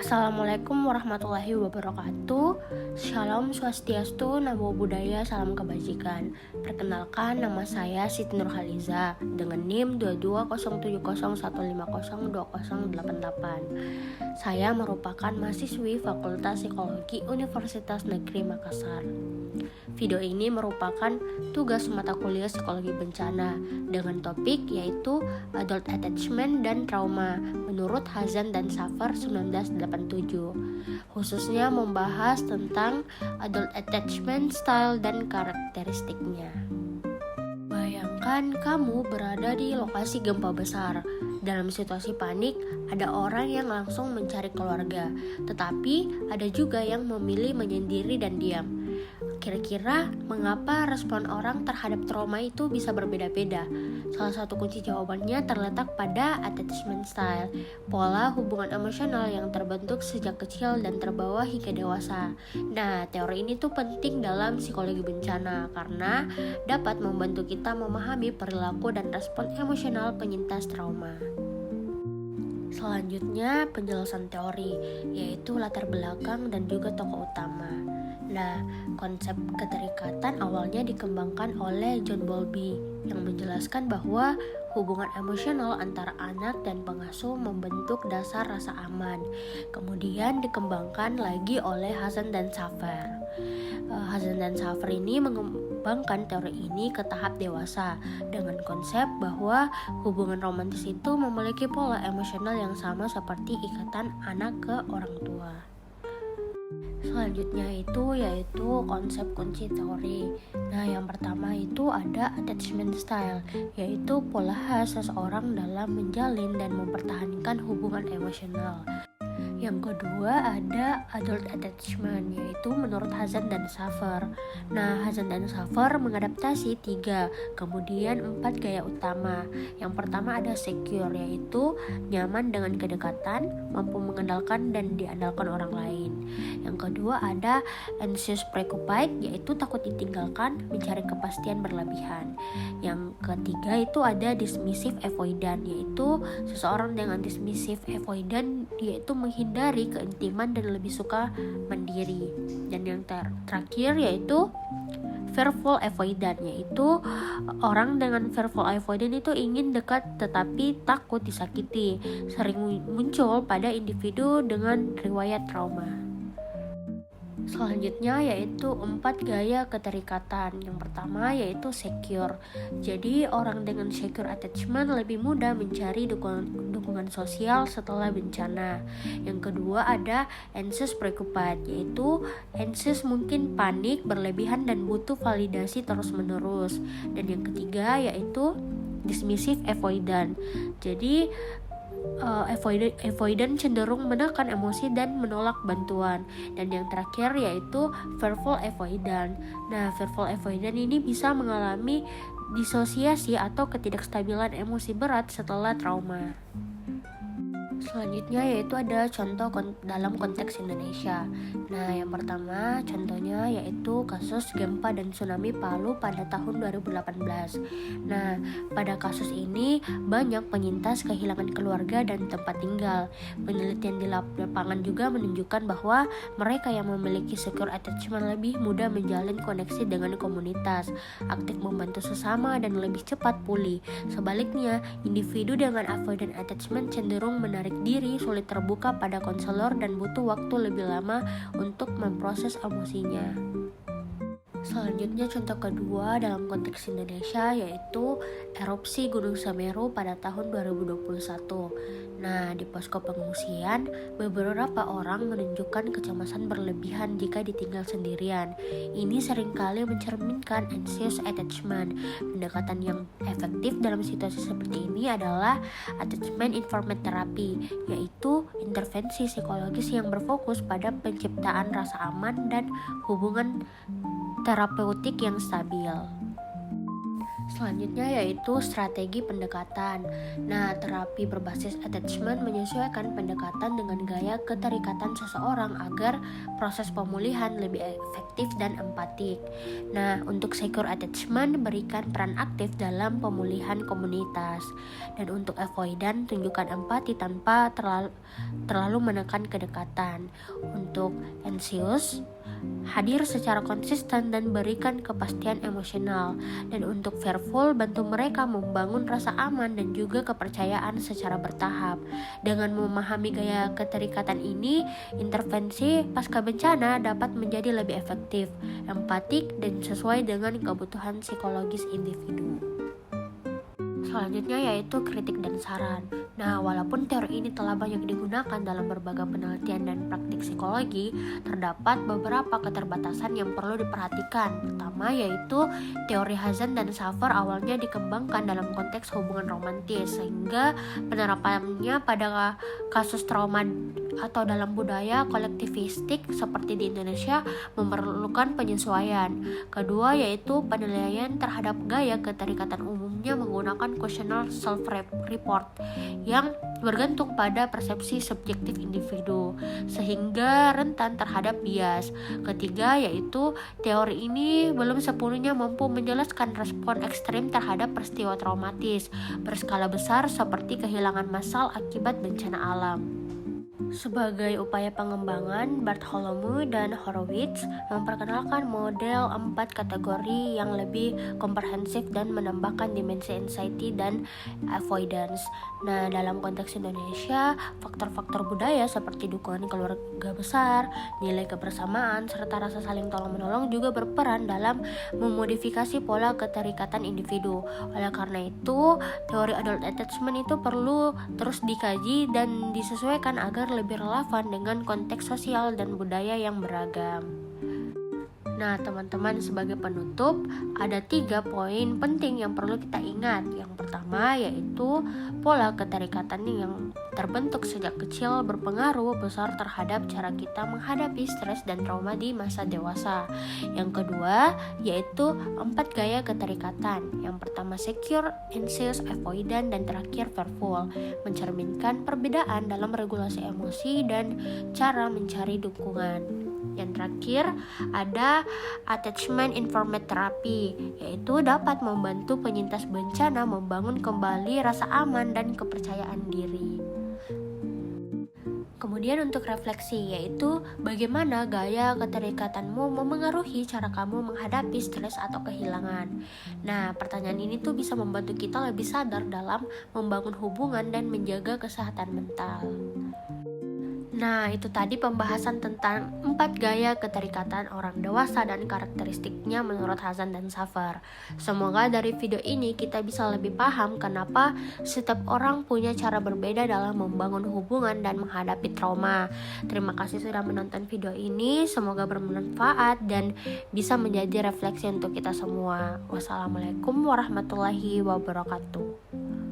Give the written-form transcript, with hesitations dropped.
Assalamualaikum warahmatullahi wabarakatuh. Shalom Swastiastu, Namo Buddhaya, salam kebajikan. Perkenalkan, nama saya Siti Nurhaliza dengan NIM 220701502088. Saya merupakan mahasiswi Fakultas Psikologi Universitas Negeri Makassar. Video ini merupakan tugas mata kuliah Psikologi Bencana dengan topik yaitu Adult Attachment dan Trauma menurut Hazan dan Safer 1987, khususnya membahas tentang Adult Attachment Style dan karakteristiknya. Bayangkan kamu berada di lokasi gempa besar. Dalam situasi panik, ada orang yang langsung mencari keluarga, tetapi ada juga yang memilih menyendiri dan diam. Kira-kira mengapa respon orang terhadap trauma itu bisa berbeda-beda? Salah satu kunci jawabannya terletak pada attachment style, pola hubungan emosional yang terbentuk sejak kecil dan terbawa hingga dewasa. Nah, teori ini tuh penting dalam psikologi bencana karena dapat membantu kita memahami perilaku dan respon emosional penyintas trauma. Selanjutnya, penjelasan teori, yaitu latar belakang dan juga tokoh utama. Nah, konsep keterikatan awalnya dikembangkan oleh John Bowlby yang menjelaskan bahwa hubungan emosional antara anak dan pengasuh membentuk dasar rasa aman. Kemudian dikembangkan lagi oleh Hazan dan Safer. Hazan dan Safer ini mengembangkan teori ini ke tahap dewasa dengan konsep bahwa hubungan romantis itu memiliki pola emosional yang sama seperti ikatan anak ke orang tua. Selanjutnya yaitu konsep kunci teori. Nah, yang pertama itu ada attachment style, yaitu pola khas seseorang dalam menjalin dan mempertahankan hubungan emosional. Yang kedua ada adult attachment, yaitu menurut Hazan dan Safer. Nah, Hazan dan Safer mengadaptasi 3, kemudian 4 gaya utama. Yang pertama ada secure, yaitu nyaman dengan kedekatan, mampu mengandalkan dan diandalkan orang lain. Yang kedua ada anxious preoccupied, yaitu takut ditinggalkan, mencari kepastian berlebihan. Yang ketiga itu ada dismissive avoidant, yaitu seseorang dengan dismissive avoidant yaitu menghindari keintiman dan lebih suka mandiri. Dan yang terakhir yaitu fearful avoidant, yaitu orang dengan fearful avoidant itu ingin dekat tetapi takut disakiti, sering muncul pada individu dengan riwayat trauma. Selanjutnya yaitu 4 gaya keterikatan. Yang pertama yaitu secure. Jadi orang dengan secure attachment lebih mudah mencari dukungan sosial setelah bencana. Yang kedua ada anxious preoccupied, yaitu anxious mungkin panik berlebihan dan butuh validasi terus-menerus. Dan yang ketiga yaitu dismissive avoidant. Jadi avoidant cenderung menekan emosi dan menolak bantuan. Dan yang terakhir yaitu fearful avoidant. Nah, fearful avoidant ini bisa mengalami disosiasi atau ketidakstabilan emosi berat setelah trauma. Selanjutnya yaitu ada contoh dalam konteks Indonesia. Nah, yang pertama contohnya yaitu kasus gempa dan tsunami Palu pada tahun 2018. Nah, pada kasus ini banyak penyintas kehilangan keluarga dan tempat tinggal. Penelitian di lapangan juga menunjukkan bahwa mereka yang memiliki secure attachment lebih mudah menjalin koneksi dengan komunitas, aktif membantu sesama dan lebih cepat pulih. Sebaliknya, individu dengan avoidant attachment cenderung menarik diri, sulit terbuka pada konselor dan butuh waktu lebih lama untuk memproses emosinya. Selanjutnya contoh kedua dalam konteks Indonesia yaitu erupsi Gunung Semeru pada tahun 2021. Nah, di posko pengungsian, beberapa orang menunjukkan kecemasan berlebihan jika ditinggal sendirian. Ini seringkali mencerminkan anxious attachment. Pendekatan yang efektif dalam situasi seperti ini adalah attachment informed therapy, yaitu intervensi psikologis yang berfokus pada penciptaan rasa aman dan hubungan terapeutik yang stabil. Selanjutnya yaitu strategi pendekatan. Nah, terapi berbasis attachment menyesuaikan pendekatan dengan gaya keterikatan seseorang agar proses pemulihan lebih efektif dan empatik. Nah, untuk secure attachment berikan peran aktif dalam pemulihan komunitas. Dan untuk avoidant tunjukkan empati tanpa terlalu menekan kedekatan. Untuk anxious hadir secara konsisten dan berikan kepastian emosional. Dan untuk fearful, bantu mereka membangun rasa aman dan juga kepercayaan secara bertahap. Dengan memahami gaya keterikatan ini, intervensi pasca bencana dapat menjadi lebih efektif, empatik, dan sesuai dengan kebutuhan psikologis individu. Selanjutnya yaitu kritik dan saran. Nah, walaupun teori ini telah banyak digunakan dalam berbagai penelitian dan praktik psikologi, terdapat beberapa keterbatasan yang perlu diperhatikan. Pertama yaitu teori Hazan dan Safer awalnya dikembangkan dalam konteks hubungan romantis, sehingga penerapannya pada kasus trauma atau dalam budaya kolektivistik seperti di Indonesia memerlukan penyesuaian. Kedua yaitu penilaian terhadap gaya keterikatan umumnya menggunakan questionnaire self-report yang bergantung pada persepsi subjektif individu sehingga rentan terhadap bias. Ketiga yaitu teori ini belum sepenuhnya mampu menjelaskan respon ekstrim terhadap peristiwa traumatis berskala besar seperti kehilangan massal akibat bencana alam. Sebagai upaya pengembangan, Bartholomew dan Horowitz memperkenalkan model 4 kategori yang lebih komprehensif dan menambahkan dimensi anxiety dan avoidance. Nah, dalam konteks Indonesia, faktor-faktor budaya seperti dukungan keluarga besar, nilai kebersamaan, serta rasa saling tolong-menolong juga berperan dalam memodifikasi pola keterikatan individu. Oleh karena itu, teori adult attachment itu perlu terus dikaji dan disesuaikan agar lebih relevan dengan konteks sosial dan budaya yang beragam. Nah, teman-teman, sebagai penutup, ada 3 poin penting yang perlu kita ingat. Yang pertama yaitu pola keterikatan yang terbentuk sejak kecil berpengaruh besar terhadap cara kita menghadapi stres dan trauma di masa dewasa. Yang kedua yaitu 4 gaya keterikatan. Yang pertama secure, anxious, avoidant, dan terakhir fearful, mencerminkan perbedaan dalam regulasi emosi dan cara mencari dukungan. Yang terakhir ada attachment informed therapy, yaitu dapat membantu penyintas bencana membangun kembali rasa aman dan kepercayaan diri. Kemudian untuk refleksi, yaitu bagaimana gaya keterikatanmu memengaruhi cara kamu menghadapi stres atau kehilangan. Nah, pertanyaan ini tuh bisa membantu kita lebih sadar dalam membangun hubungan dan menjaga kesehatan mental. Nah, itu tadi pembahasan tentang 4 gaya keterikatan orang dewasa dan karakteristiknya menurut Hazan dan Safer. Semoga dari video ini kita bisa lebih paham kenapa setiap orang punya cara berbeda dalam membangun hubungan dan menghadapi trauma. Terima kasih sudah menonton video ini, semoga bermanfaat dan bisa menjadi refleksi untuk kita semua. Wassalamualaikum warahmatullahi wabarakatuh.